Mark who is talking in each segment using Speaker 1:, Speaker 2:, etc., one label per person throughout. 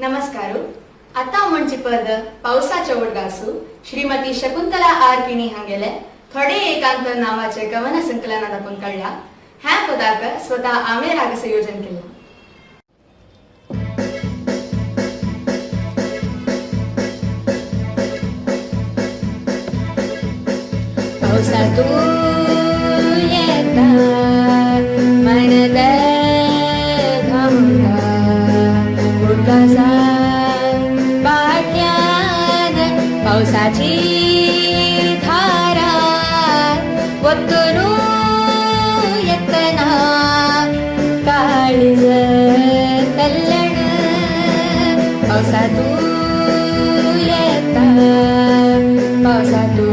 Speaker 1: नमस्कार. आता म्हणची पद पावसाच्या ओढगासू श्रीमती शकुंतला आर किणी हांगेले थोडे एकांत नावाचे कवन संकलनात आपण काढला. ह्या पदाक स्वतः आमेर राग संयोजन केलं.
Speaker 2: पावसातून येता मनद घामुला उठलासा पाट्यान पावसाची धारा वतून येतना काळीज तल्लण पावसातून येता पावसातून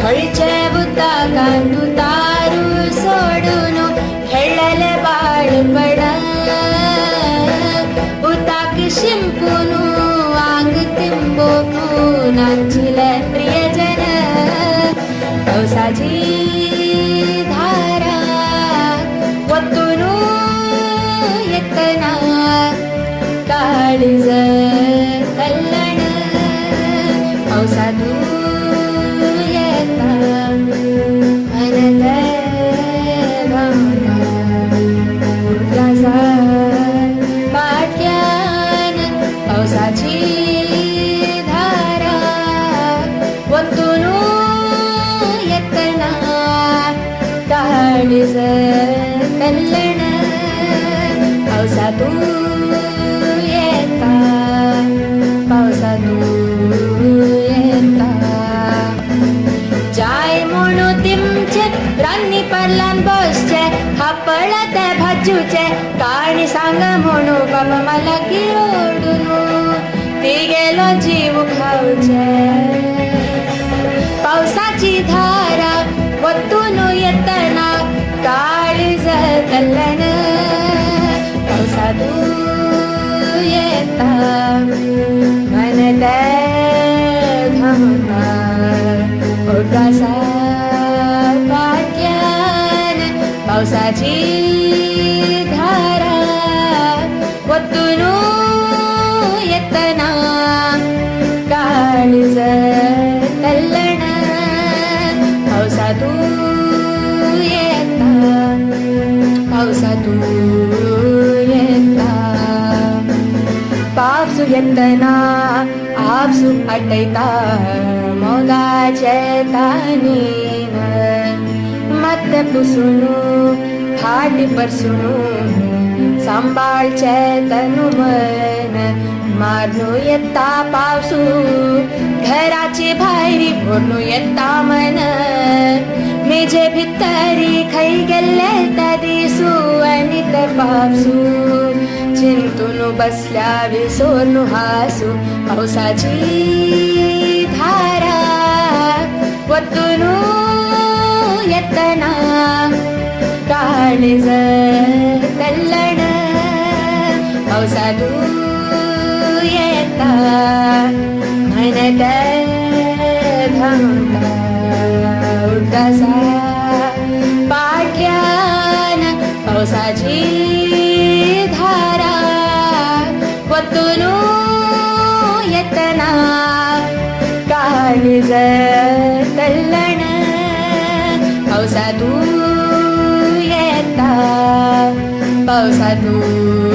Speaker 2: हळीचे बुद्धा कांदू तारू सोडून खेळल बाळपण उताक शिंपून आंग तिंबून नाचिल प्रियजन पावसाची धारा वतून येतना काळीज तल्लण पावसातून पावसाची धारा वतून येतना काळीज तल्लण पावसातून येता पावसातून येता जाय म्हणू तिमचे रान्नी पडलान बसचे हापळत भाजूचे काणी सांग म्हणू बाबा मला की ओढून ती गेलो जीव खाऊचे पावसाची धारा वतून येतना काळीज तल्लण पावसातून येता मनद घामुला ओढासा पाट्यान पावसाची धारा वतून येतना काळीज तल्लण पावसातून येता पावसातून येता पावसू येतना आपसू आटयता मोगाचे तानीन मत पुसून फाटी परसून सांभाळचे तनु मन मारनू येता पावसू घराची भायरी भोरनू येता मन मेजे भितरी खै गेले त्या दिसू आणि ते पावसू चिंतून बसल्या विसोरनू हासू पावसाची धारा वतून येतना काळीज तल्लण पावसातून येता मनद घामुला उठलासा पाट्यान पावसाची धारा वतून येतना काळीज तल्लण पावसातून येता पावसातून